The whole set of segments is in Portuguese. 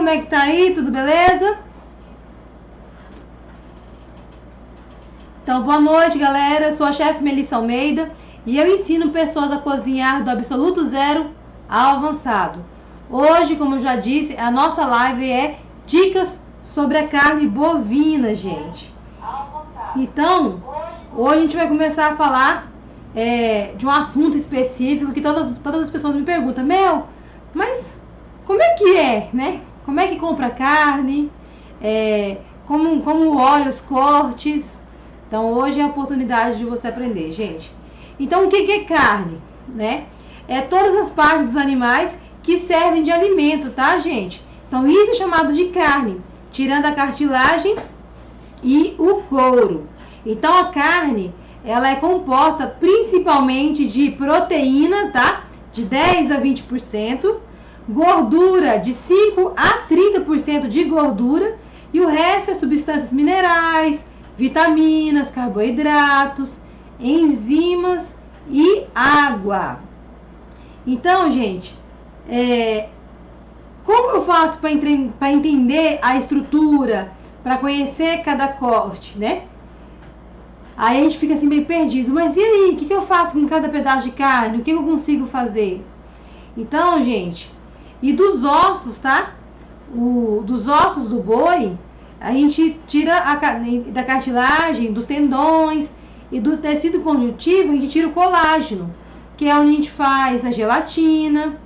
como é que tá aí? Tudo beleza? Então, boa noite, galera. Eu sou a chefe Melissa Almeida e eu ensino pessoas a cozinhar do absoluto zero ao avançado. Hoje, como eu já disse, a nossa live é dicas sobre a carne bovina, gente. Então, hoje a gente vai começar a falar de um assunto específico que todas as pessoas me perguntam: Mel, mas como é que é, né? Como é que compra carne? Como olha os cortes? Então, hoje é a oportunidade de você aprender, gente. Então, o que é carne, né? É todas as partes dos animais que servem de alimento, tá, gente? Então, isso é chamado de carne, tirando a cartilagem e o couro. Então, a carne, ela é composta principalmente de proteína, tá? De 10 a 20%, gordura de 5 a 30% de gordura, e o resto é substâncias minerais, vitaminas, carboidratos, enzimas e água. Então, gente, como eu faço para entender a estrutura, para conhecer cada corte, né? Aí a gente fica assim meio perdido. Mas e aí, o que eu faço com cada pedaço de carne? O que eu consigo fazer? Então, gente, e dos ossos, tá? Dos ossos do boi, a gente tira da cartilagem, dos tendões e do tecido conjuntivo, a gente tira o colágeno, que é onde a gente faz a gelatina.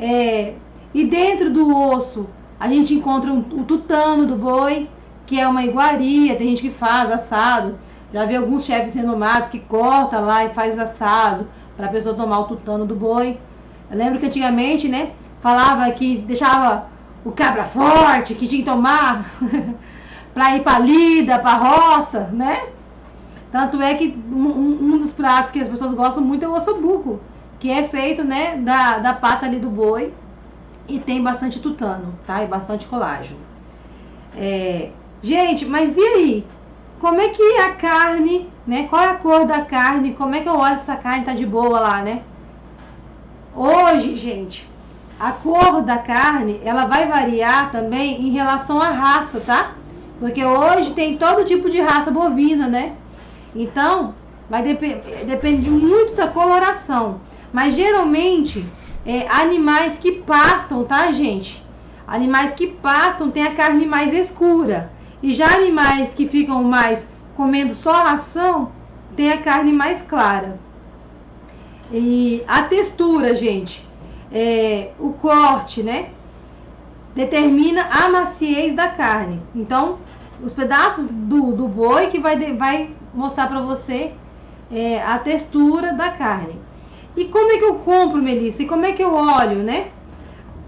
E dentro do osso, a gente encontra o tutano do boi, que é uma iguaria. Tem gente que faz assado. Já vi alguns chefes renomados que corta lá e faz assado para a pessoa tomar o tutano do boi. Eu lembro que antigamente, né, falava que deixava o cabra forte, que tinha que tomar para ir para lida, para roça, né? Tanto é que um dos pratos que as pessoas gostam muito é o ossobuco, que é feito, né, da pata ali do boi, e tem bastante tutano, tá? E bastante colágeno. Gente, mas e aí? Como é que é a carne, né? Qual é a cor da carne? Como é que eu olho se essa carne tá de boa lá, né? Hoje, gente, a cor da carne, ela vai variar também em relação à raça, tá? Porque hoje tem todo tipo de raça bovina, né? Então, depende muito da coloração. Mas geralmente, animais que pastam, tá, gente? Animais que pastam têm a carne mais escura. E já animais que ficam mais comendo só ração, tem a carne mais clara. E a textura, gente, o corte, né, determina a maciez da carne. Então, os pedaços do boi que vai mostrar pra você a textura da carne. E como é que eu compro, Melissa? E como é que eu olho, né?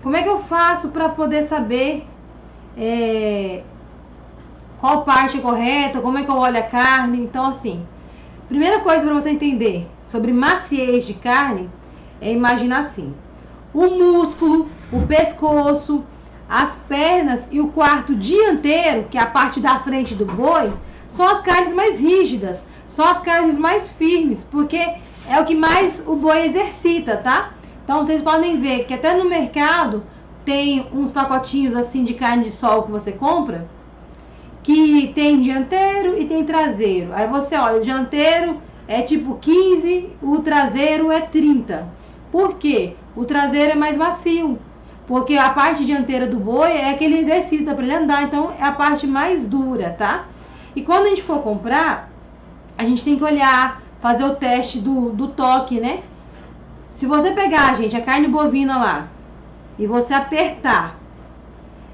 Como é que eu faço para poder saber qual parte é correta? Como é que eu olho a carne? Então, assim, primeira coisa para você entender sobre maciez de carne é imaginar assim: o músculo, o pescoço, as pernas e o quarto dianteiro, que é a parte da frente do boi, são as carnes mais rígidas, são as carnes mais firmes, porque é o que mais o boi exercita, tá? Então vocês podem ver que até no mercado tem uns pacotinhos assim de carne de sol que você compra, que tem dianteiro e tem traseiro. Aí você olha, o dianteiro é tipo 15, o traseiro é 30. Por quê? O traseiro é mais macio, porque a parte dianteira do boi é aquele exercício para ele andar, então é a parte mais dura, tá? E quando a gente for comprar, a gente tem que olhar, fazer o teste do toque, né? Se você pegar, gente, a carne bovina lá e você apertar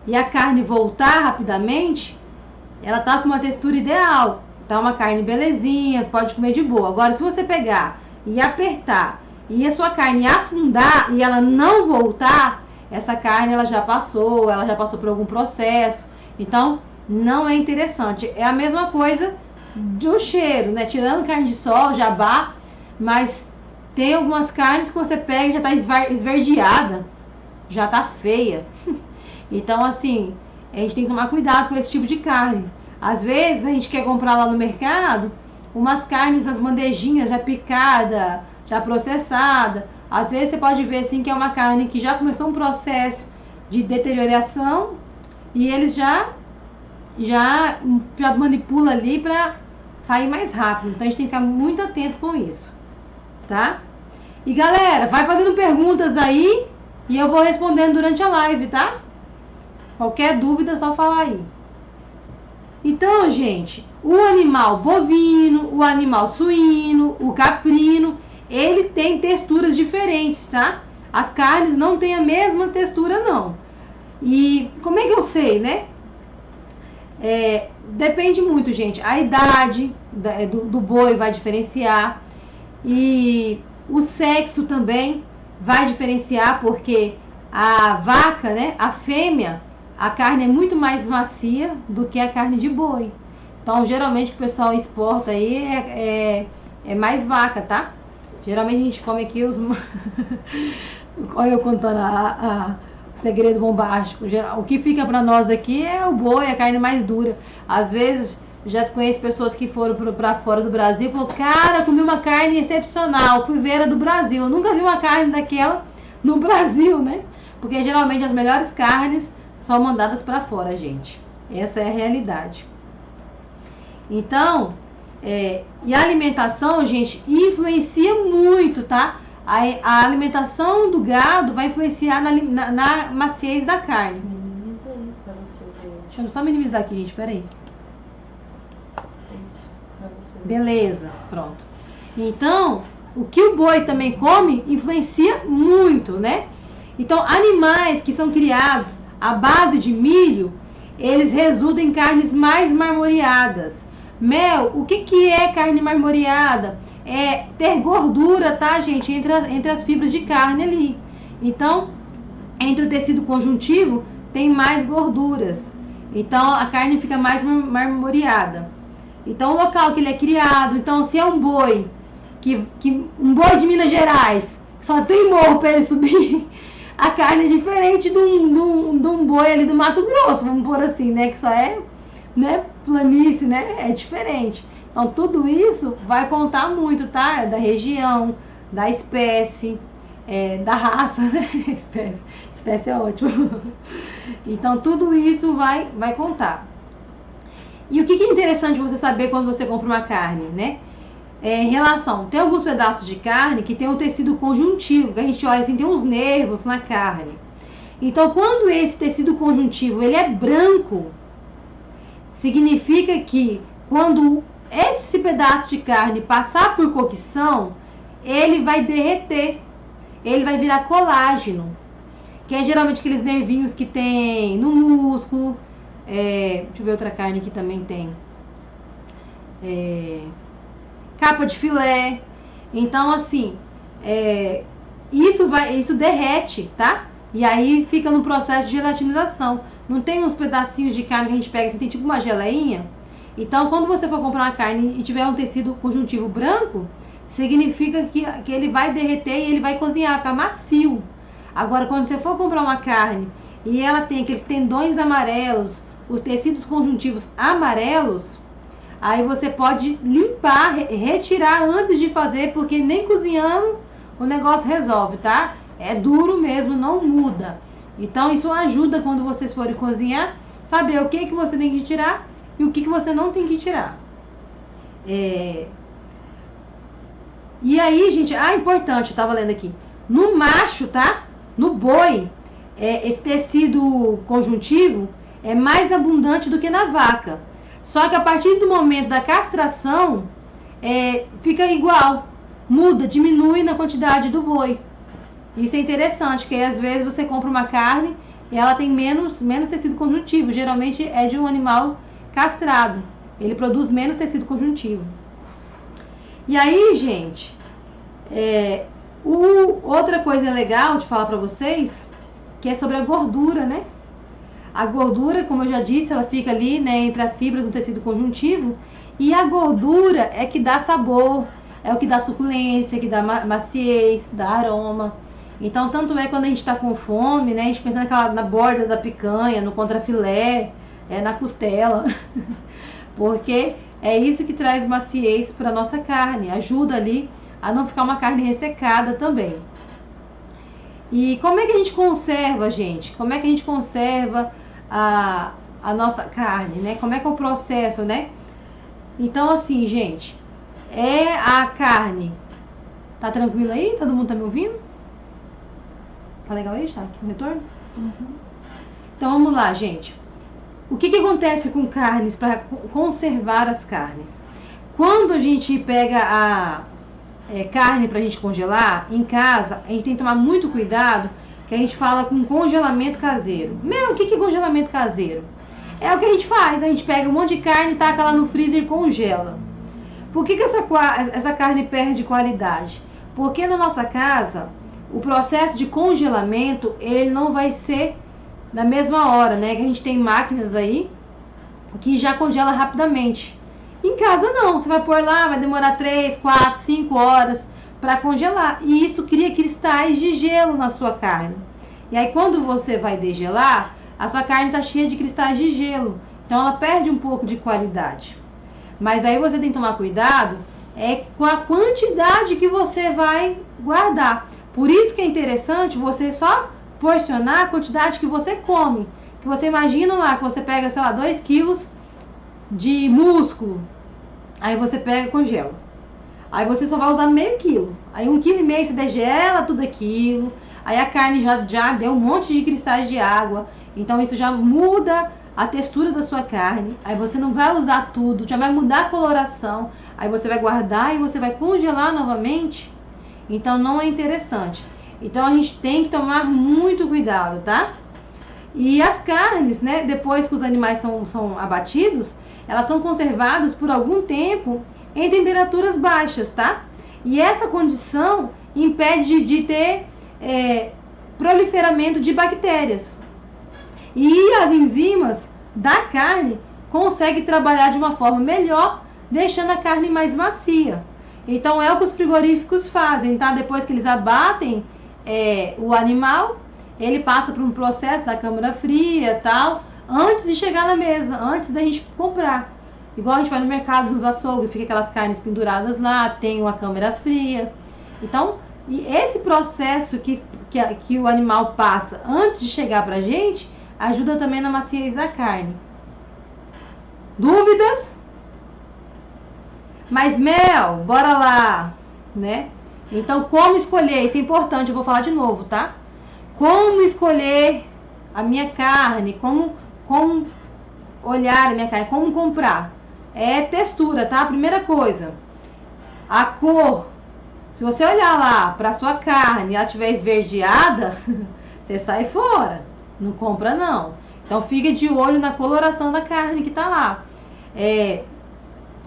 e a carne voltar rapidamente, ela tá com uma textura ideal, tá uma carne belezinha, pode comer de boa. Agora, se você pegar e apertar e a sua carne afundar e ela não voltar, essa carne ela já passou por algum processo, então não é interessante. É a mesma coisa do cheiro, né? Tirando carne de sol, jabá, mas tem algumas carnes que você pega e já tá esverdeada, já tá feia. Então, assim, a gente tem que tomar cuidado com esse tipo de carne. Às vezes a gente quer comprar lá no mercado umas carnes nas bandejinhas já picada, já processada. Às vezes você pode ver assim que é uma carne que já começou um processo de deterioração e eles já manipula ali para sair mais rápido. Então a gente tem que ficar muito atento com isso, tá? E galera, vai fazendo perguntas aí e eu vou respondendo durante a live, tá? Qualquer dúvida é só falar aí. Então, gente, o animal bovino, o animal suíno, o caprino, ele tem texturas diferentes, tá? As carnes não têm a mesma textura, não. E como é que eu sei, né? Depende muito, gente. A idade do boi vai diferenciar. E o sexo também vai diferenciar, porque a vaca, né? A fêmea, a carne é muito mais macia do que a carne de boi. Então, geralmente, o que o pessoal exporta aí é mais vaca, tá? Geralmente, a gente come aqui os... Olha eu contando o segredo bombástico. O que fica pra nós aqui é o boi, a carne mais dura. Às vezes, já conheço pessoas que foram pra fora do Brasil e falaram, cara, comi uma carne excepcional, fui ver a do Brasil. Eu nunca vi uma carne daquela no Brasil, né? Porque, geralmente, as melhores carnes são mandadas para fora, gente. Essa é a realidade. Então, e a alimentação, gente, influencia muito, tá? A alimentação do gado vai influenciar na maciez da carne. Minimiza aí pra você ver. Deixa eu só minimizar aqui, gente, peraí. Isso, pra você ver. Beleza, pronto. Então, o que o boi também come influencia muito, né? Então, animais que são criados à base de milho, eles resultam em carnes mais marmoreadas. Mel, o que é carne marmoreada? É ter gordura, tá, gente? Entre as fibras de carne ali. Então, entre o tecido conjuntivo, tem mais gorduras. Então, a carne fica mais marmoreada. Então, o local que ele é criado, então, se é um boi, um boi de Minas Gerais, que só tem morro para ele subir, a carne é diferente de um boi ali do Mato Grosso, vamos pôr assim, né? Que só é, né, planície, né? É diferente. Então, tudo isso vai contar muito, tá? Da região, da espécie, da raça, né? Espécie é ótimo. Então, tudo isso vai contar. E o que é interessante você saber quando você compra uma carne, né? Em relação, tem alguns pedaços de carne que tem um tecido conjuntivo, que a gente olha assim, tem uns nervos na carne. Então, quando esse tecido conjuntivo ele é branco, significa que quando esse pedaço de carne passar por cocção, ele vai derreter, ele vai virar colágeno, que é geralmente aqueles nervinhos que tem no músculo. Deixa eu ver outra carne que também tem. Capa de filé. Então, assim, isso derrete, tá? E aí fica no processo de gelatinização. Não tem uns pedacinhos de carne que a gente pega, assim, tem tipo uma geleinha. Então, quando você for comprar uma carne e tiver um tecido conjuntivo branco, significa que ele vai derreter e ele vai cozinhar, ficar macio. Agora, quando você for comprar uma carne e ela tem aqueles tendões amarelos, os tecidos conjuntivos amarelos, aí você pode limpar, retirar antes de fazer, porque nem cozinhando o negócio resolve, tá? É duro mesmo, não muda. Então, isso ajuda quando vocês forem cozinhar, saber o que você tem que tirar e o que você não tem que tirar. E aí, gente, importante, eu tava lendo aqui. No macho, tá? No boi, esse tecido conjuntivo é mais abundante do que na vaca. Só que a partir do momento da castração, fica igual. Muda, diminui na quantidade do boi. Isso é interessante, porque às vezes você compra uma carne e ela tem menos tecido conjuntivo. Geralmente é de um animal castrado. Ele produz menos tecido conjuntivo. E aí, gente, outra coisa legal de falar pra vocês, que é sobre a gordura, né? A gordura, como eu já disse, ela fica ali, né, entre as fibras do tecido conjuntivo. E a gordura é que dá sabor, é o que dá suculência, que dá maciez, dá aroma. Então, tanto é quando a gente tá com fome, né, a gente pensa na borda da picanha, no contrafilé, na costela. Porque é isso que traz maciez para nossa carne, ajuda ali a não ficar uma carne ressecada também. E como é que a gente conserva, gente? Como é que a gente conserva a nossa carne, né? Como é que é o processo, né? Então, assim, gente, a carne. Tá tranquilo aí? Todo mundo tá me ouvindo? Tá legal aí, Jaque? O retorno? Então, vamos lá, gente. O que acontece com carnes para conservar as carnes? Quando a gente pega a carne pra gente congelar, em casa, a gente tem que tomar muito cuidado, que a gente fala com congelamento caseiro. O que é congelamento caseiro? É o que a gente faz, a gente pega um monte de carne, taca lá no freezer e congela. Por que essa carne perde qualidade? Porque na nossa casa, o processo de congelamento, ele não vai ser na mesma hora, né? Que a gente tem máquinas aí que já congela rapidamente. Em casa não, você vai pôr lá, vai demorar 3, 4, 5 horas para congelar. E isso cria cristais de gelo na sua carne. E aí quando você vai degelar, a sua carne está cheia de cristais de gelo. Então ela perde um pouco de qualidade. Mas aí você tem que tomar cuidado com a quantidade que você vai guardar. Por isso que é interessante você só porcionar a quantidade que você come. Que você imagina lá, que você pega, sei lá, 2 quilos de músculo. Aí você pega e congela. Aí você só vai usar meio quilo. Aí 1,5 kg você degela tudo aquilo. Aí a carne já deu um monte de cristais de água. Então isso já muda a textura da sua carne. Aí você não vai usar tudo, já vai mudar a coloração. Aí você vai guardar e você vai congelar novamente. Então não é interessante. Então a gente tem que tomar muito cuidado, tá? E as carnes, né, depois que os animais são abatidos, elas são conservadas por algum tempo em temperaturas baixas, tá? E essa condição impede de ter proliferamento de bactérias. E as enzimas da carne conseguem trabalhar de uma forma melhor, deixando a carne mais macia. Então é o que os frigoríficos fazem, tá? Depois que eles abatem o animal, ele passa por um processo da câmara fria, tal, antes de chegar na mesa, antes da gente comprar. Igual a gente vai no mercado, nos açougues, fica aquelas carnes penduradas lá, tem uma câmara fria. Então, esse processo que o animal passa antes de chegar pra gente, ajuda também na maciez da carne. Dúvidas? Mas, Mel, bora lá, né? Então, como escolher? Isso é importante, eu vou falar de novo, tá? Como escolher a minha carne, como olhar a minha carne, como comprar. É textura, tá? Primeira coisa, a cor. Se você olhar lá pra sua carne e ela estiver esverdeada, você sai fora. Não compra, não. Então, fica de olho na coloração da carne que tá lá.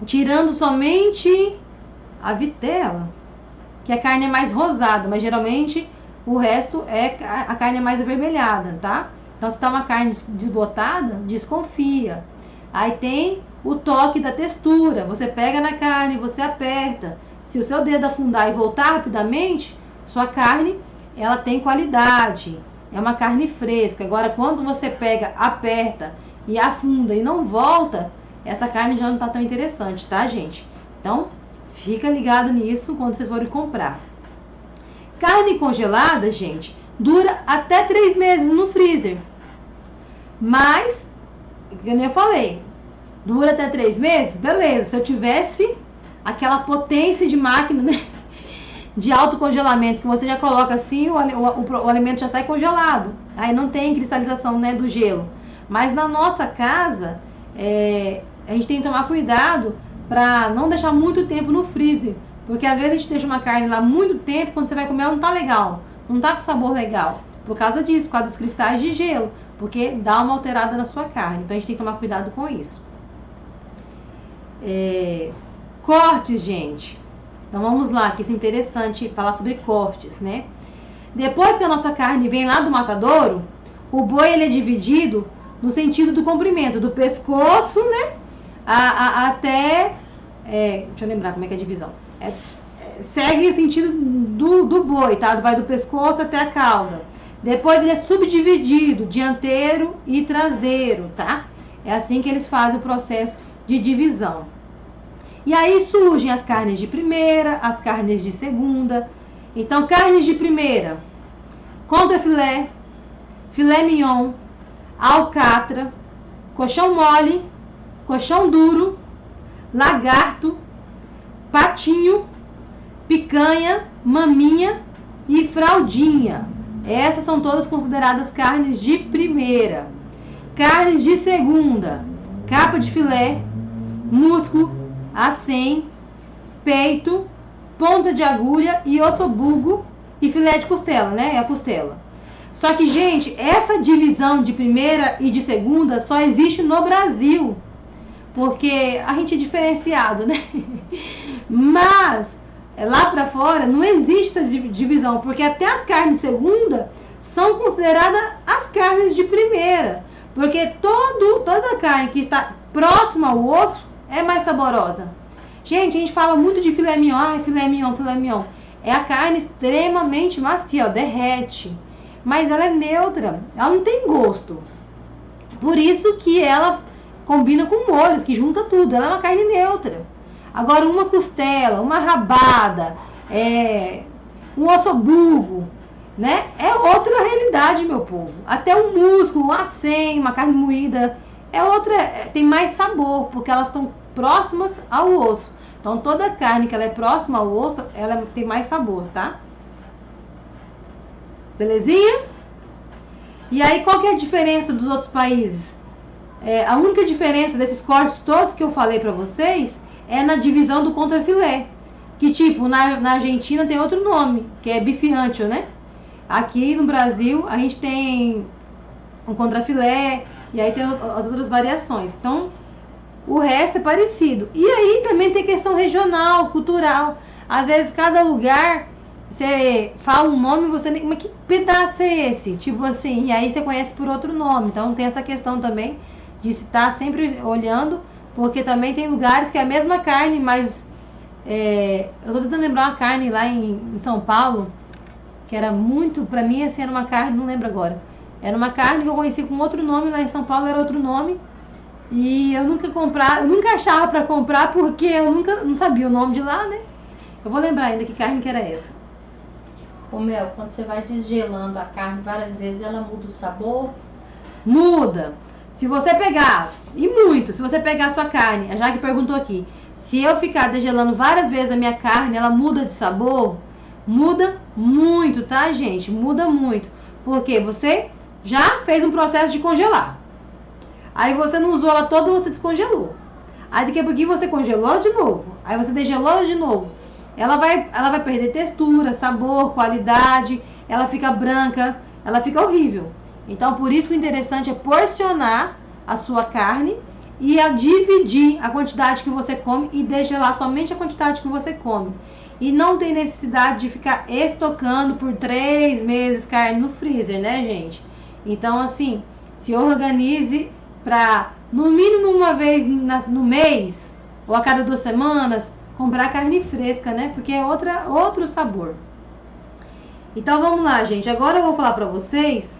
Tirando somente a vitela, que a carne é mais rosada, mas geralmente o resto a carne é mais avermelhada, tá? Então, se tá uma carne desbotada, desconfia. Aí tem o toque da textura. Você pega na carne, você aperta. Se o seu dedo afundar e voltar rapidamente, sua carne, ela tem qualidade. É uma carne fresca. Agora, quando você pega, aperta e afunda e não volta, essa carne já não tá tão interessante, tá, gente? Então, fica ligado nisso quando vocês forem comprar. Carne congelada, gente, dura até 3 meses no freezer. Mas, como eu falei, dura até 3 meses? Beleza, se eu tivesse aquela potência de máquina, né, de autocongelamento, que você já coloca assim, o alimento já sai congelado. Aí não tem cristalização, né, do gelo. Mas na nossa casa, a gente tem que tomar cuidado para não deixar muito tempo no freezer. Porque às vezes a gente deixa uma carne lá muito tempo, quando você vai comer ela não tá legal. Não tá com sabor legal. Por causa disso, por causa dos cristais de gelo. Porque dá uma alterada na sua carne. Então a gente tem que tomar cuidado com isso. Cortes, gente. Então vamos lá, que isso é interessante falar sobre cortes, né? Depois que a nossa carne vem lá do matadouro, o boi ele é dividido no sentido do comprimento, do pescoço, né? Até... deixa eu lembrar como é que é a divisão. Segue o sentido do boi, tá? Vai do pescoço até a cauda. Depois ele é subdividido, dianteiro e traseiro, tá? É assim que eles fazem o processo de divisão. E aí surgem as carnes de primeira, as carnes de segunda. Então, carnes de primeira, contrafilé, filé mignon, alcatra, coxão mole, coxão duro, lagarto, patinho, picanha, maminha e fraldinha. Essas são todas consideradas carnes de primeira. Carnes de segunda: capa de filé, músculo, acém, peito, ponta de agulha e ossobugo e filé de costela, né? É a costela. Só que, gente, essa divisão de primeira e de segunda só existe no Brasil, porque a gente é diferenciado, né? Mas lá pra fora não existe essa divisão, porque até as carnes de segunda são consideradas as carnes de primeira, porque toda carne que está próxima ao osso é mais saborosa. Gente, a gente fala muito de filé mignon, filé mignon, filé mignon. É a carne extremamente macia, ó, derrete, mas ela é neutra, ela não tem gosto. Por isso que ela combina com molhos, que junta tudo, ela é uma carne neutra. Agora, uma costela, uma rabada, um ossobugo, né? É outra realidade, meu povo. Até o músculo, um acém, uma carne moída, tem mais sabor, porque elas estão próximas ao osso. Então, toda carne que ela é próxima ao osso, ela tem mais sabor, tá? Belezinha? E aí, qual que é a diferença dos outros países? A única diferença desses cortes todos que eu falei pra vocês é na divisão do contrafilé. Que tipo, na Argentina tem outro nome, que é bife ancho, né? Aqui no Brasil a gente tem um contrafilé e aí tem as outras variações. Então, o resto é parecido. E aí também tem questão regional, cultural. Às vezes cada lugar você fala um nome e você nem... Mas que pedaço é esse? Tipo assim, e aí você conhece por outro nome. Então tem essa questão também de se estar sempre olhando, porque também tem lugares que é a mesma carne, mas eu tô tentando lembrar uma carne lá em São Paulo, que era muito, pra mim assim, era uma carne, não lembro agora, era uma carne que eu conheci com outro nome, lá em São Paulo era outro nome, e eu nunca achava pra comprar, porque eu não sabia o nome de lá, né? Eu vou lembrar ainda que carne que era essa. Ô Mel, quando você vai desgelando a carne várias vezes, ela muda o sabor? Muda. Se você pegar, e muito, se você pegar a sua carne, a Jaque perguntou aqui, se eu ficar degelando várias vezes a minha carne, ela muda de sabor? Muda muito, tá, gente? Muda muito. Porque você já fez um processo de congelar. Aí você não usou ela toda, você descongelou. Aí daqui a pouquinho você congelou ela de novo. Aí você degelou ela de novo. Ela vai perder textura, sabor, qualidade, ela fica branca, ela fica horrível. Então, por isso que o interessante é porcionar a sua carne e dividir a quantidade que você come e degelar somente a quantidade que você come. E não tem necessidade de ficar estocando por 3 meses carne no freezer, né, gente? Então, assim, se organize para, no mínimo uma vez no mês, ou a cada 2 semanas, comprar carne fresca, né? Porque é outro sabor. Então, vamos lá, gente. Agora eu vou falar para vocês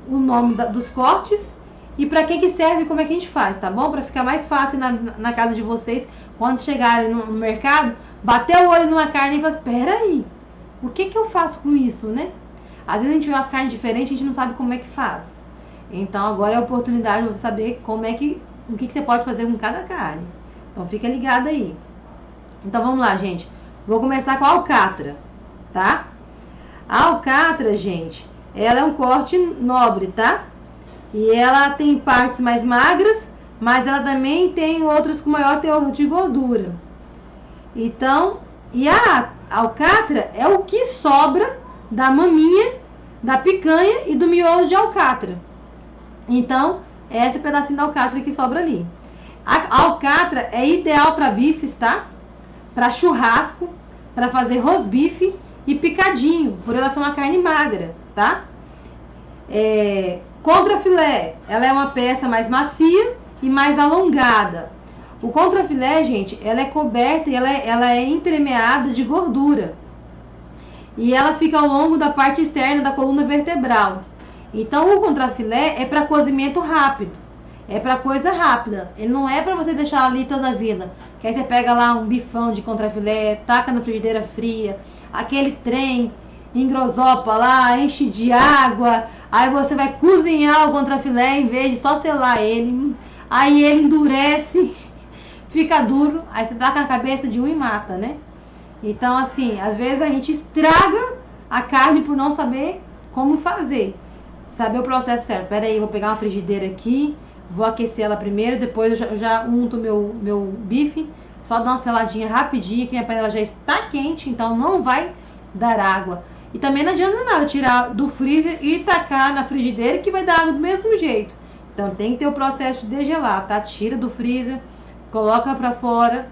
o nome dos cortes e para que serve e como é que a gente faz, tá bom? Para ficar mais fácil na casa de vocês, quando chegarem no mercado, bater o olho numa carne e falar, espera aí, o que eu faço com isso, né? Às vezes a gente vê umas carnes diferentes, a gente não sabe como é que faz. Então agora é a oportunidade de você saber o que você pode fazer com cada carne. Então fica ligado aí. Então vamos lá, gente. Vou começar com a alcatra, tá? A alcatra, gente, ela é um corte nobre, tá? E ela tem partes mais magras, mas ela também tem outras com maior teor de gordura. Então, e a alcatra é o que sobra da maminha, da picanha e do miolo de alcatra. Então, esse pedacinho da alcatra que sobra ali. A alcatra é ideal para bifes, tá? Para churrasco, para fazer rosbife e picadinho, por ela ser uma carne magra, tá? Contrafilé, ela é uma peça mais macia e mais alongada. O contrafilé, gente, ela é coberta e ela é entremeada de gordura. E ela fica ao longo da parte externa da coluna vertebral. Então, o contrafilé é para cozimento rápido. É para coisa rápida. Ele não é para você deixar ali toda a vida. Que aí você pega lá um bifão de contrafilé, taca na frigideira fria, aquele trem engrosopa lá, enche de água, aí você vai cozinhar o contrafilé em vez de só selar ele, aí ele endurece, fica duro, aí você taca na cabeça de um e mata, né? Então, assim, às vezes a gente estraga a carne por não saber como fazer, saber o processo certo. Pera aí, vou pegar uma frigideira aqui, vou aquecer ela primeiro, depois eu já unto meu bife, só dar uma seladinha rapidinho, que minha panela já está quente, então não vai dar água. E também não adianta nada tirar do freezer e tacar na frigideira, que vai dar água do mesmo jeito. Então tem que ter o processo de degelar, tá? Tira do freezer, coloca pra fora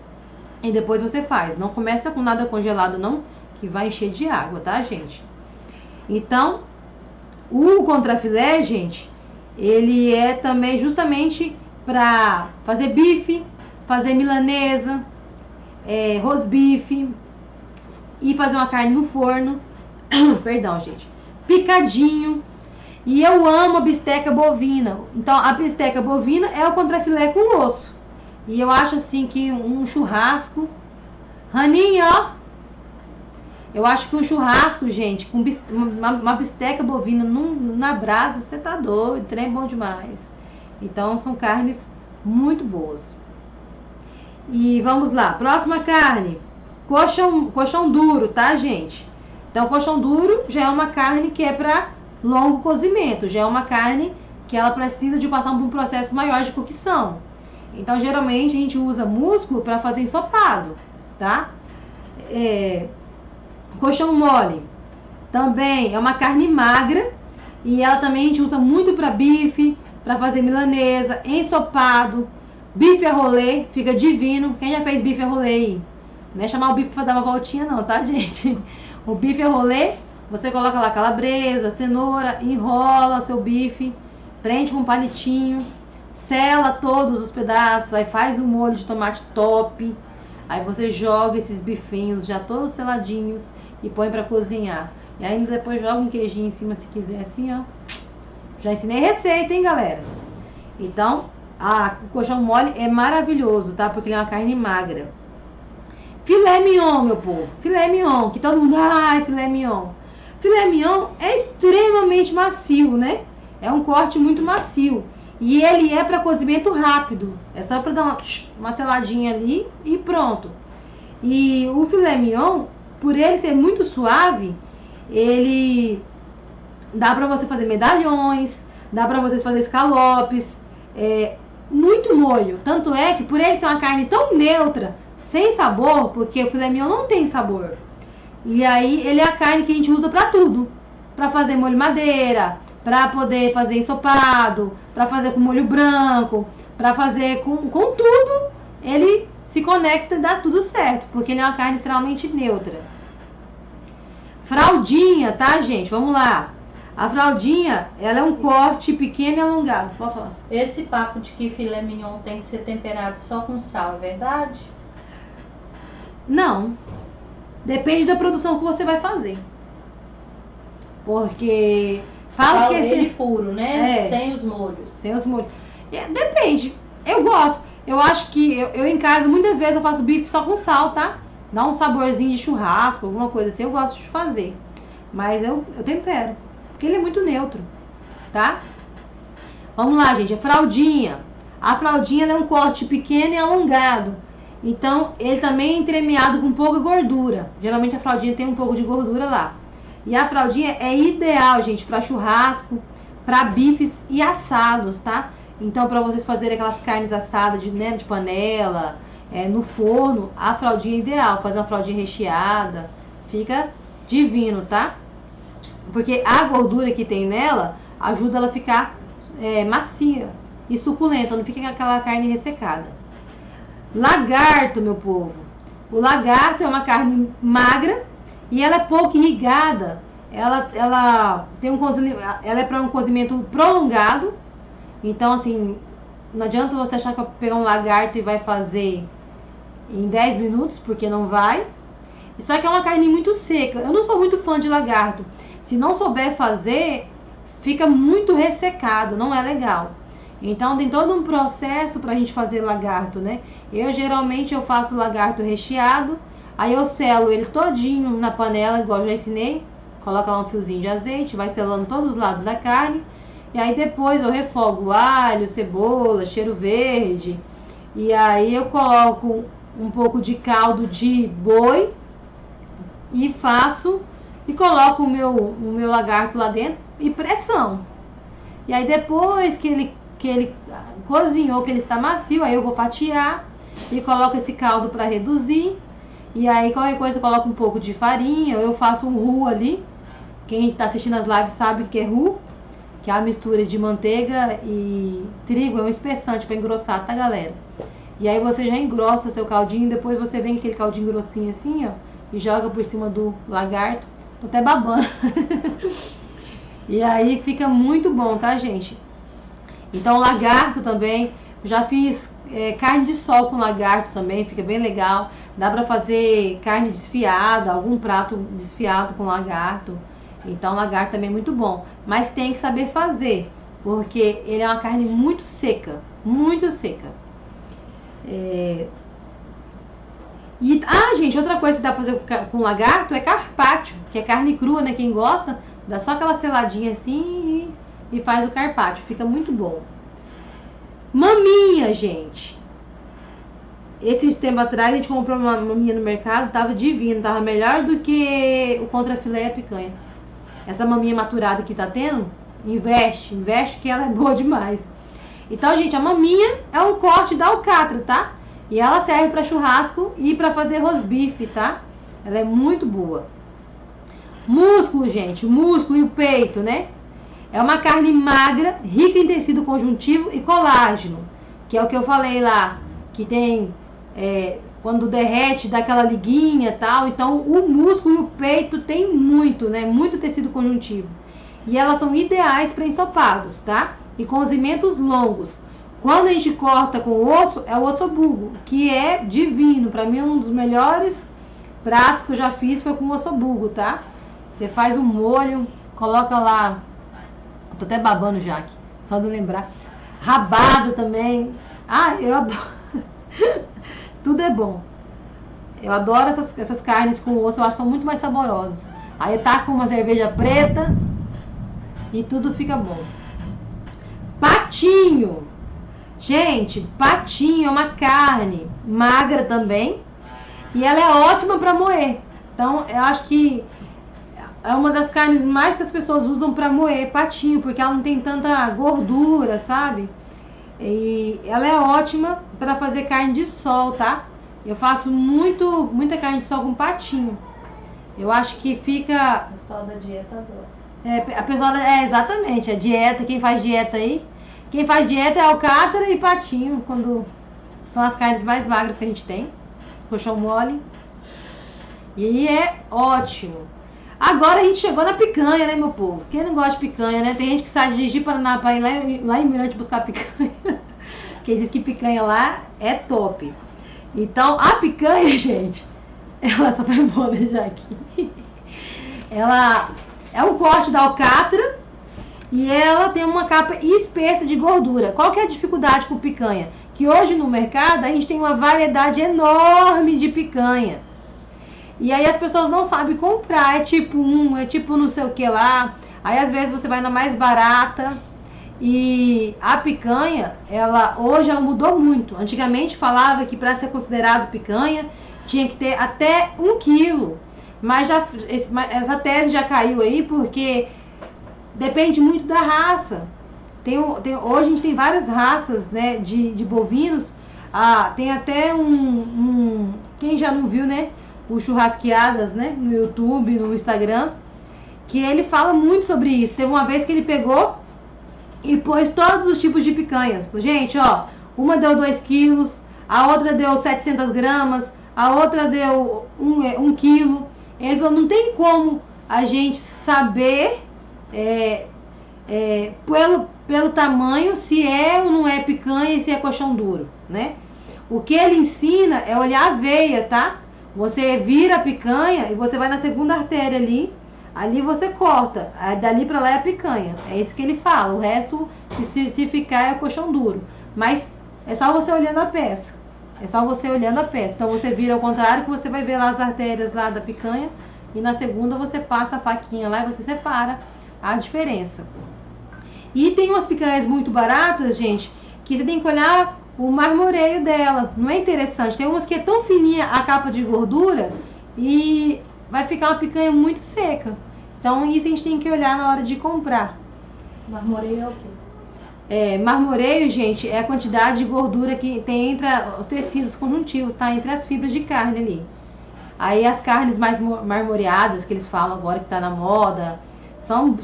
e depois você faz. Não começa com nada congelado não, que vai encher de água, tá, gente? Então, o contrafilé, gente, ele é também justamente pra fazer bife, fazer milanesa, rosbife e fazer uma carne no forno. Perdão, gente. Picadinho. E eu amo a bisteca bovina. Então, a bisteca bovina é o contrafilé com osso. E eu acho assim que um churrasco... Raninha, ó. Eu acho que um churrasco, gente, com uma bisteca bovina na brasa, você tá doido. Trem bom demais. Então, são carnes muito boas. E vamos lá. Próxima carne. Coxão duro, tá, gente? Então, coxão duro já é uma carne que é para longo cozimento. Já é uma carne que ela precisa de passar por um processo maior de cocção. Então, geralmente, a gente usa músculo para fazer ensopado, tá? Coxão mole também é uma carne magra. E ela também a gente usa muito para bife, para fazer milanesa, ensopado. Bife a rolê, fica divino. Quem já fez bife a rolê aí? Não é chamar o bife para dar uma voltinha não, tá, gente? O bife a rolê, você coloca lá calabresa, cenoura, enrola o seu bife, prende com um palitinho, sela todos os pedaços, aí faz um molho de tomate top, aí você joga esses bifinhos já todos seladinhos e põe para cozinhar. E ainda depois joga um queijinho em cima se quiser, assim, ó. Já ensinei receita, hein, galera? Então, o coxão mole é maravilhoso, tá? Porque ele é uma carne magra. Filé mignon, meu povo. Filé mignon, que todo mundo... Ai, filé mignon. Filé mignon é extremamente macio, né? É um corte muito macio. E ele é para cozimento rápido. É só para dar uma seladinha ali e pronto. E o filé mignon, por ele ser muito suave, ele dá para você fazer medalhões, dá para você fazer escalopes, muito molho. Tanto é que por ele ser uma carne tão neutra, sem sabor, porque o filé mignon não tem sabor. E aí ele é a carne que a gente usa para tudo. Para fazer molho madeira, para poder fazer ensopado, para fazer com molho branco, para fazer com tudo. Ele se conecta e dá tudo certo, porque ele é uma carne extremamente neutra. Fraldinha, tá, gente? Vamos lá. A fraldinha, ela é um corte pequeno e alongado. Pode falar. Esse papo de que filé mignon tem que ser temperado só com sal, é verdade? Não. Depende da produção que você vai fazer. Porque... Fala que ele puro, né? Sem os molhos. Sem os molhos. Depende. Eu gosto. Eu acho que eu em casa, muitas vezes eu faço bife só com sal, tá? Dá um saborzinho de churrasco, alguma coisa assim. Eu gosto de fazer. Mas eu tempero. Porque ele é muito neutro, tá? Vamos lá, gente. A fraldinha. A fraldinha ela é um corte pequeno e alongado. Então, ele também é entremeado com pouca gordura. Geralmente a fraldinha tem um pouco de gordura lá. E a fraldinha é ideal, gente, para churrasco, para bifes e assados, tá? Então, para vocês fazerem aquelas carnes assadas de panela, no forno, a fraldinha é ideal. Fazer uma fraldinha recheada, fica divino, tá? Porque a gordura que tem nela ajuda ela a ficar macia e suculenta, não fica aquela carne ressecada. Lagarto, meu povo. O lagarto é uma carne magra e ela é pouco irrigada. Ela é para um cozimento prolongado. Então, assim, não adianta você achar que vai pegar um lagarto e vai fazer em 10 minutos, porque não vai. Só que é uma carne muito seca. Eu não sou muito fã de lagarto. Se não souber fazer, fica muito ressecado, não é legal. Então tem todo um processo pra gente fazer lagarto, né? Geralmente eu faço lagarto recheado, aí eu selo ele todinho na panela, igual eu já ensinei, coloca lá um fiozinho de azeite, vai selando todos os lados da carne. E aí depois eu refogo alho, cebola, cheiro verde. E aí eu coloco um pouco de caldo de boi e faço e coloco o meu lagarto lá dentro e pressão. E aí depois que ele cozinhou, que ele está macio, aí eu vou fatiar e coloco esse caldo para reduzir. E aí qualquer coisa eu coloco um pouco de farinha, ou eu faço um roux ali. Quem está assistindo as lives sabe que é roux, que é a mistura de manteiga e trigo, é um espessante para engrossar, tá, galera? E aí você já engrossa seu caldinho, depois você vem com aquele caldinho grossinho assim, ó, e joga por cima do lagarto. Tô até babando. E aí fica muito bom, tá, gente? Então lagarto também, já fiz carne de sol com lagarto também, fica bem legal. Dá pra fazer carne desfiada, algum prato desfiado com lagarto. Então lagarto também é muito bom, mas tem que saber fazer, porque ele é uma carne muito seca, muito seca. Gente, outra coisa que dá pra fazer com lagarto é carpaccio, que é carne crua, né? Quem gosta, dá só aquela seladinha assim e faz o carpaccio, fica muito bom. Maminha, gente. Esses tempos atrás a gente comprou uma maminha no mercado, tava divino, tava melhor do que o contrafilé e a picanha. Essa maminha maturada que tá tendo, investe que ela é boa demais. Então, gente, a maminha é um corte da alcatra, tá? E ela serve para churrasco e para fazer rosbife, tá? Ela é muito boa. Músculo, gente, músculo e o peito, né? É uma carne magra, rica em tecido conjuntivo e colágeno, que é o que eu falei lá, que tem quando derrete dá aquela liguinha e tal. Então, o músculo e o peito tem muito, né? Muito tecido conjuntivo. E elas são ideais para ensopados, tá? E cozimentos longos. Quando a gente corta com o osso, é o ossobugo, que é divino. Pra mim, um dos melhores pratos que eu já fiz foi com o ossobugo, tá? Você faz um molho, coloca lá... Tô até babando já aqui, só de lembrar. Rabada também. Eu adoro. Tudo é bom. Eu adoro essas carnes com osso, eu acho que são muito mais saborosas. Aí tá com uma cerveja preta e tudo fica bom. Patinho. Gente, patinho é uma carne magra também e ela é ótima para moer. Então, eu acho que é uma das carnes mais que as pessoas usam para moer, patinho, porque ela não tem tanta gordura, sabe? E ela é ótima para fazer carne de sol, tá? Eu faço muita carne de sol com patinho. Eu acho que fica... O pessoal da dieta adora. A pessoa... exatamente, a dieta, quem faz dieta aí... Quem faz dieta é alcatra e patinho, quando são as carnes mais magras que a gente tem. Coxão mole. E é ótimo. Agora a gente chegou na picanha, né, meu povo? Quem não gosta de picanha, né? Tem gente que sai de Ji-Paraná pra ir lá em Mirante buscar picanha. Quem diz que picanha lá é top. Então, a picanha, gente, ela só vai molejar aqui. Ela é um corte da alcatra e ela tem uma capa espessa de gordura. Qual que é a dificuldade com picanha? Que hoje no mercado a gente tem uma variedade enorme de picanha. E aí as pessoas não sabem comprar, é tipo não sei o que lá. Aí às vezes você vai na mais barata. E a picanha, hoje ela mudou muito. Antigamente falava que para ser considerado picanha tinha que ter até 1 quilo. Mas essa tese já caiu aí porque depende muito da raça. Hoje a gente tem várias raças, né, de bovinos. Tem até quem já não viu, né? O Churrasqueadas, né? No YouTube, no Instagram. Que ele fala muito sobre isso. Teve uma vez que ele pegou e pôs todos os tipos de picanhas. Gente, ó, uma deu 2 quilos, a outra deu 700 gramas, a outra deu 1 quilo. Ele falou, não tem como a gente saber pelo tamanho se é ou não é picanha e se é colchão duro, né? O que ele ensina é olhar a veia, tá? Você vira a picanha e você vai na segunda artéria ali você corta, dali pra lá é a picanha. É isso que ele fala, o resto, se ficar, é o colchão duro. Mas é só você olhando a peça. Então você vira ao contrário que você vai ver lá as artérias lá da picanha e na segunda você passa a faquinha lá e você separa a diferença. E tem umas picanhas muito baratas, gente, que você tem que olhar o marmoreio dela. Não é interessante. Tem umas que é tão fininha a capa de gordura e vai ficar uma picanha muito seca. Então isso a gente tem que olhar na hora de comprar. Marmoreio é o quê? Marmoreio, gente, é a quantidade de gordura que tem entre os tecidos conjuntivos, tá? Entre as fibras de carne ali. Aí as carnes mais marmoreadas, que eles falam agora que tá na moda, são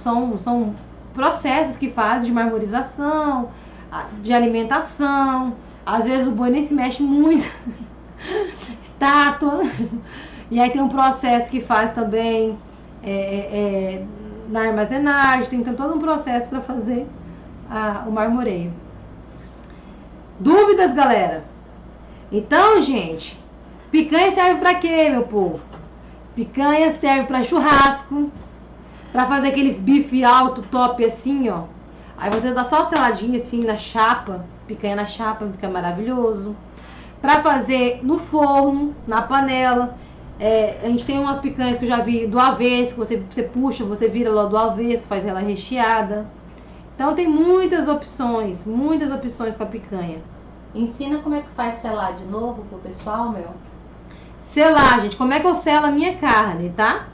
processos que fazem de marmorização, de alimentação. Às vezes o boi nem se mexe muito. Estátua. E aí tem um processo que faz também na armazenagem. Tem todo um processo para fazer o marmoreio. Dúvidas, galera? Então, gente, picanha serve para quê, meu povo? Picanha serve para churrasco, para fazer aqueles bife alto, top assim, ó. Aí você dá só uma seladinha assim na chapa, picanha na chapa, fica maravilhoso. Para fazer no forno, na panela. A gente tem umas picanhas que eu já vi do avesso, que você puxa, você vira lá do avesso, faz ela recheada. Então tem muitas opções com a picanha. Ensina como é que faz selar de novo pro pessoal, meu. Selar, gente, como é que eu selo a minha carne, tá?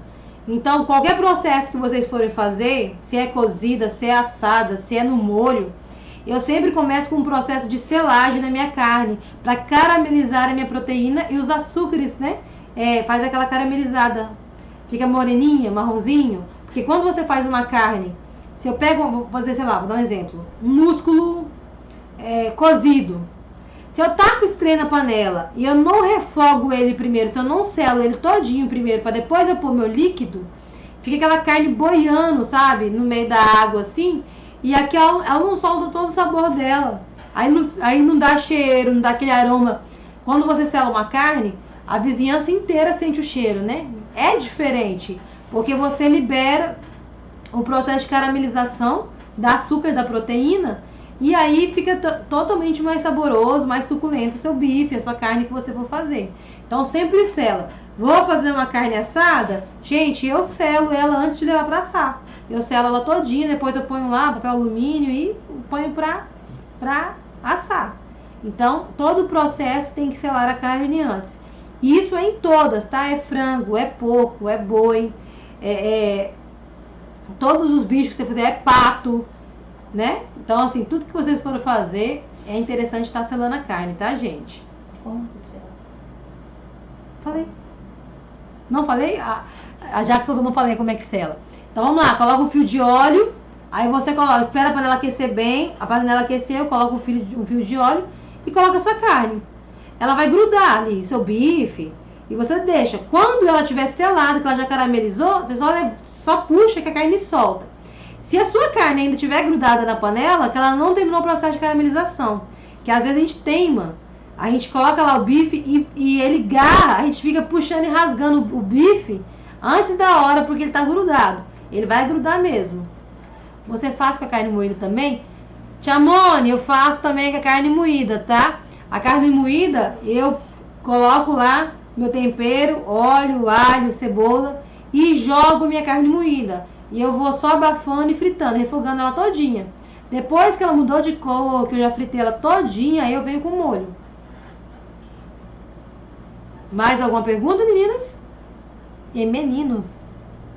Então, qualquer processo que vocês forem fazer, se é cozida, se é assada, se é no molho, eu sempre começo com um processo de selagem na minha carne, para caramelizar a minha proteína e os açúcares, né? Faz aquela caramelizada, fica moreninha, marronzinho, porque quando você faz uma carne, se eu pego, vou fazer, sei lá, vou dar um exemplo, um músculo cozido, se eu taco esse trem na panela e eu não refogo ele primeiro, se eu não selo ele todinho primeiro, para depois eu pôr meu líquido, fica aquela carne boiando, sabe, no meio da água assim, e aqui ela não solta todo o sabor dela, aí não dá cheiro, não dá aquele aroma. Quando você sela uma carne, a vizinhança inteira sente o cheiro, né? É diferente, porque você libera o processo de caramelização do açúcar da proteína, e aí fica totalmente mais saboroso, mais suculento o seu bife, a sua carne que você for fazer. Então sempre sela. Vou fazer uma carne assada? Gente, eu selo ela antes de levar para assar. Eu selo ela todinha, depois eu ponho lá papel alumínio e ponho para assar. Então todo o processo tem que selar a carne antes. Isso é em todas, tá? É frango, é porco, é boi, todos os bichos que você fizer, é pato, né? Então, assim, tudo que vocês forem fazer, é interessante estar selando a carne, tá, gente? Como que sela? Falei. Não falei? Já que eu não falei como é que sela. Então, vamos lá. Coloca um fio de óleo. Aí você coloca, espera a panela aquecer bem. A panela aqueceu, coloca um fio de óleo e coloca a sua carne. Ela vai grudar ali, seu bife. E você deixa. Quando ela estiver selada, que ela já caramelizou, você só puxa que a carne solta. Se a sua carne ainda estiver grudada na panela, que ela não terminou o processo de caramelização, que às vezes a gente teima, a gente coloca lá o bife e ele garra, a gente fica puxando e rasgando o bife antes da hora, porque ele está grudado. Ele vai grudar mesmo. Você faz com a carne moída também? Tia Mone, eu faço também com a carne moída, tá? A carne moída, eu coloco lá meu tempero, óleo, alho, cebola e jogo minha carne moída. E eu vou só abafando e fritando, refogando ela todinha. Depois que ela mudou de cor, que eu já fritei ela todinha, aí eu venho com o molho. Mais alguma pergunta, meninas? E meninos.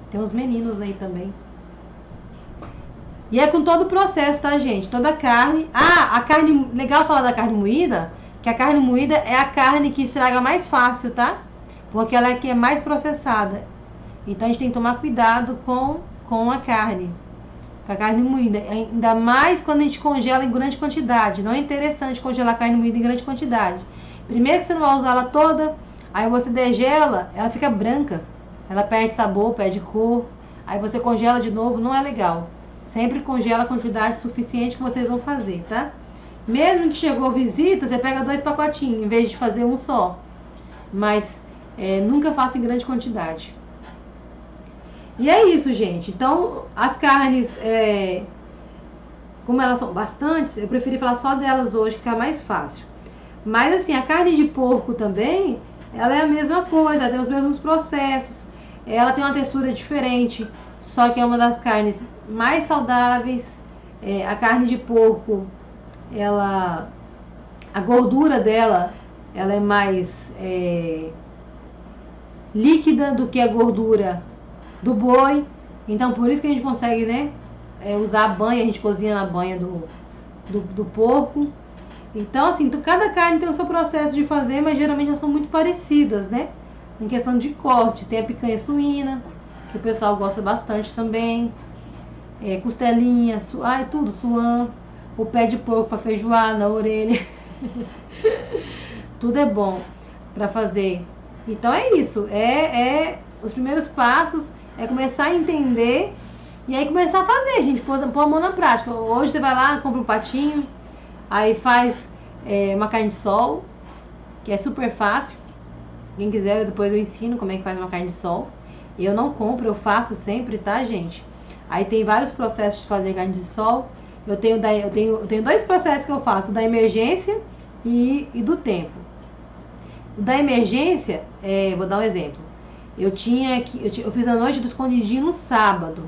Tem uns meninos aí também. E é com todo o processo, tá, gente? Toda a carne. A carne... Legal falar da carne moída, que a carne moída é a carne que estraga mais fácil, tá? Porque ela é que é mais processada. Então a gente tem que tomar cuidado com a carne. Com a carne moída. Ainda mais quando a gente congela em grande quantidade. Não é interessante congelar carne moída em grande quantidade. Primeiro que você não vai usar ela toda, aí você degela, ela fica branca. Ela perde sabor, perde cor. Aí você congela de novo, não é legal. Sempre congela a quantidade suficiente que vocês vão fazer, tá? Mesmo que chegou visita, você pega 2 pacotinhos, em vez de fazer um só. Mas nunca faça em grande quantidade. E é isso, gente. Então, as carnes, como elas são bastantes, eu preferi falar só delas hoje, que é mais fácil. Mas, assim, a carne de porco também, ela é a mesma coisa, tem os mesmos processos. ela tem uma textura diferente, só que é uma das carnes mais saudáveis. A carne de porco, a gordura dela, ela é mais líquida do que a gordura do boi. Então por isso que a gente consegue, né, usar a banha, a gente cozinha na banha do porco. Então assim, cada carne tem o seu processo de fazer, mas geralmente elas são muito parecidas, né? Em questão de cortes, tem a picanha suína, que o pessoal gosta bastante também, costelinha, tudo, suã, o pé de porco para feijoada, a orelha, tudo é bom para fazer. Então é isso, os primeiros passos é começar a entender e aí começar a fazer, gente, pôr a mão na prática. Hoje você vai lá, compra um patinho, aí faz uma carne de sol, que é super fácil. Quem quiser, depois eu ensino como é que faz uma carne de sol. Eu não compro, eu faço sempre, tá, gente? Aí tem vários processos de fazer carne de sol. Eu tenho 2 processos que eu faço, o da emergência e do tempo. O da emergência, vou dar um exemplo. Eu fiz a noite do escondidinho no sábado.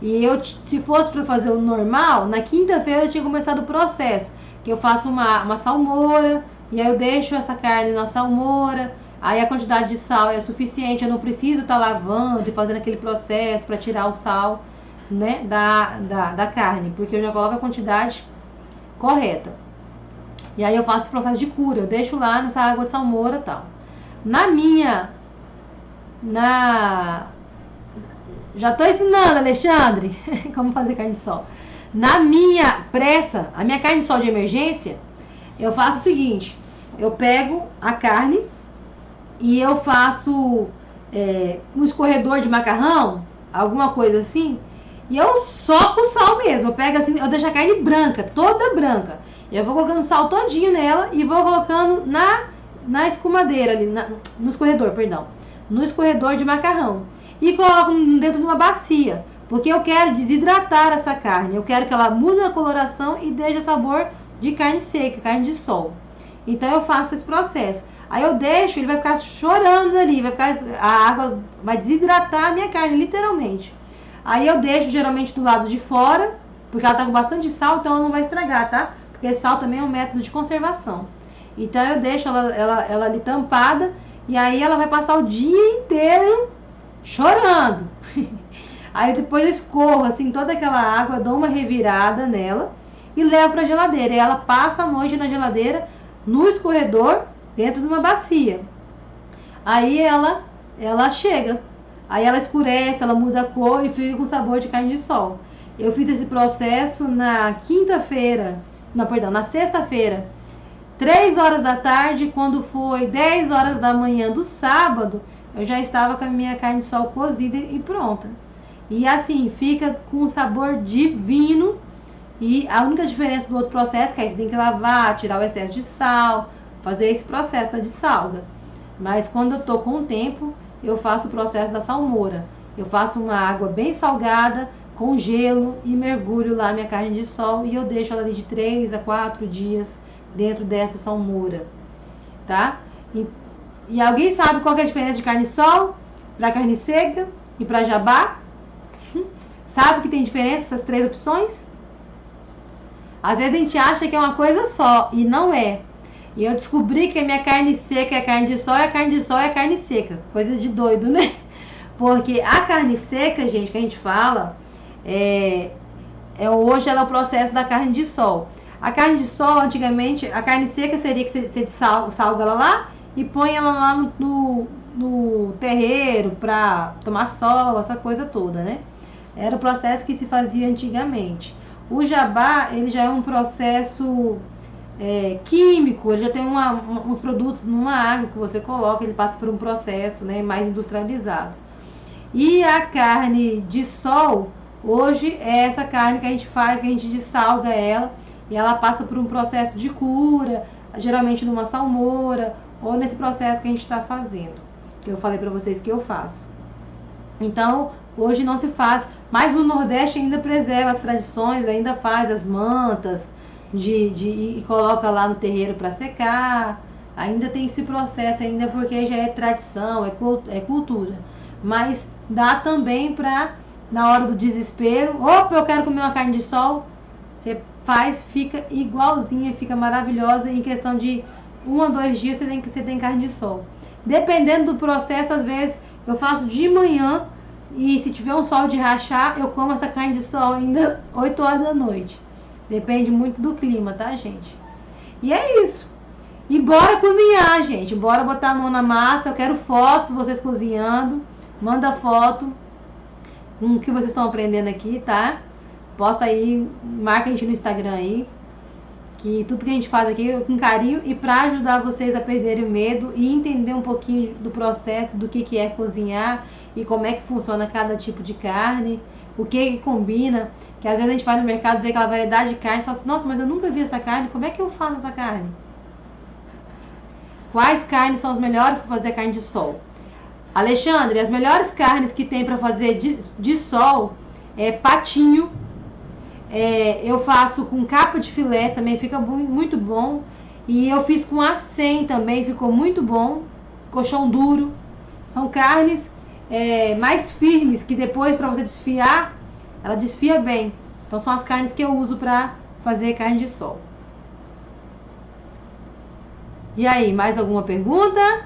E se fosse para fazer o normal, na quinta-feira eu tinha começado o processo. Que eu faço uma salmoura, e aí eu deixo essa carne na salmoura. Aí a quantidade de sal é suficiente, eu não preciso estar lavando e fazendo aquele processo para tirar o sal, né, da carne, porque eu já coloco a quantidade correta. E aí eu faço esse processo de cura, eu deixo lá nessa água de salmoura e tal. Já tô ensinando, Alexandre, como fazer carne de sol. Na minha pressa, a minha carne de sol de emergência, eu faço o seguinte, eu pego a carne e eu faço um escorredor de macarrão, alguma coisa assim, e eu soco o sal mesmo. Eu pego assim, eu deixo a carne branca, toda branca. Eu vou colocando sal todinho nela e vou colocando na escumadeira ali, no escorredor, perdão. No escorredor de macarrão. E coloco dentro de uma bacia, porque eu quero desidratar essa carne. Eu quero que ela mude a coloração e deixe o sabor de carne seca, carne de sol. Então eu faço esse processo. Aí eu deixo, ele vai ficar chorando ali, a água vai desidratar a minha carne, literalmente. Aí eu deixo geralmente do lado de fora, porque ela tá com bastante sal, então ela não vai estragar, tá? Porque sal também é um método de conservação. Então eu deixo ela ali tampada, e aí ela vai passar o dia inteiro chorando. Aí depois eu escorro assim toda aquela água, dou uma revirada nela e levo pra geladeira. E ela passa a noite na geladeira, no escorredor, dentro de uma bacia. Aí ela chega, aí ela escurece, ela muda a cor e fica com sabor de carne de sol. Eu fiz esse processo na sexta-feira, 3 horas da tarde. Quando foi 10 horas da manhã do sábado, eu já estava com a minha carne de sol cozida e pronta. E assim, fica com um sabor divino. E a única diferença do outro processo é que aí você tem que lavar, tirar o excesso de sal, fazer esse processo de salga. Mas quando eu tô com o tempo, eu faço o processo da salmoura. Eu faço uma água bem salgada, com gelo, e mergulho lá a minha carne de sol e eu deixo ela ali de 3 a 4 dias dentro dessa salmoura, tá? E alguém sabe qual que é a diferença de carne de sol para carne seca e para jabá? Sabe que tem diferença essas 3 opções? Às vezes a gente acha que é uma coisa só e não é. E eu descobri que a minha carne seca é a carne de sol e a carne de sol é a carne seca. Coisa de doido, né? Porque a carne seca, gente, que a gente fala, hoje ela é o processo da carne de sol. A carne de sol, antigamente, a carne seca seria que você salga ela lá e põe ela lá no terreiro pra tomar sol, essa coisa toda, né? Era o processo que se fazia antigamente. O jabá, ele já é um processo químico, ele já tem uns produtos numa água que você coloca, ele passa por um processo, né, mais industrializado. E a carne de sol, hoje, é essa carne que a gente faz, que a gente dessalga ela, e ela passa por um processo de cura, geralmente numa salmoura, ou nesse processo que a gente está fazendo, que eu falei para vocês que eu faço. Então, hoje não se faz, mas no Nordeste ainda preserva as tradições, ainda faz as mantas, e coloca lá no terreiro para secar. Ainda tem esse processo ainda, porque já é tradição, é cultura. mas dá também pra, na hora do desespero, opa, eu quero comer uma carne de sol, você faz, fica igualzinha, fica maravilhosa. Em questão de 1 a 2 dias você tem carne de sol. Dependendo do processo, às vezes eu faço de manhã e se tiver um sol de rachar, eu como essa carne de sol ainda 8 horas da noite. Depende muito do clima, tá, gente? E é isso. E bora cozinhar, gente. Bora botar a mão na massa. Eu quero fotos de vocês cozinhando. Manda foto com o que vocês estão aprendendo aqui, tá? Posta aí, marca a gente no Instagram aí. Que tudo que a gente faz aqui é com carinho e pra ajudar vocês a perderem o medo e entender um pouquinho do processo, do que é cozinhar e como é que funciona cada tipo de carne, o que combina. Que às vezes a gente vai no mercado, vê aquela variedade de carne e fala assim, nossa, mas eu nunca vi essa carne, como é que eu faço essa carne? Quais carnes são as melhores para fazer carne de sol? Alexandre, as melhores carnes que tem para fazer de sol é patinho. Eu faço com capa de filé, também fica muito bom. E eu fiz com acém também, ficou muito bom. Colchão duro. São carnes mais firmes, que depois para você desfiar, ela desfia bem. Então são as carnes que eu uso para fazer carne de sol. E aí, mais alguma pergunta?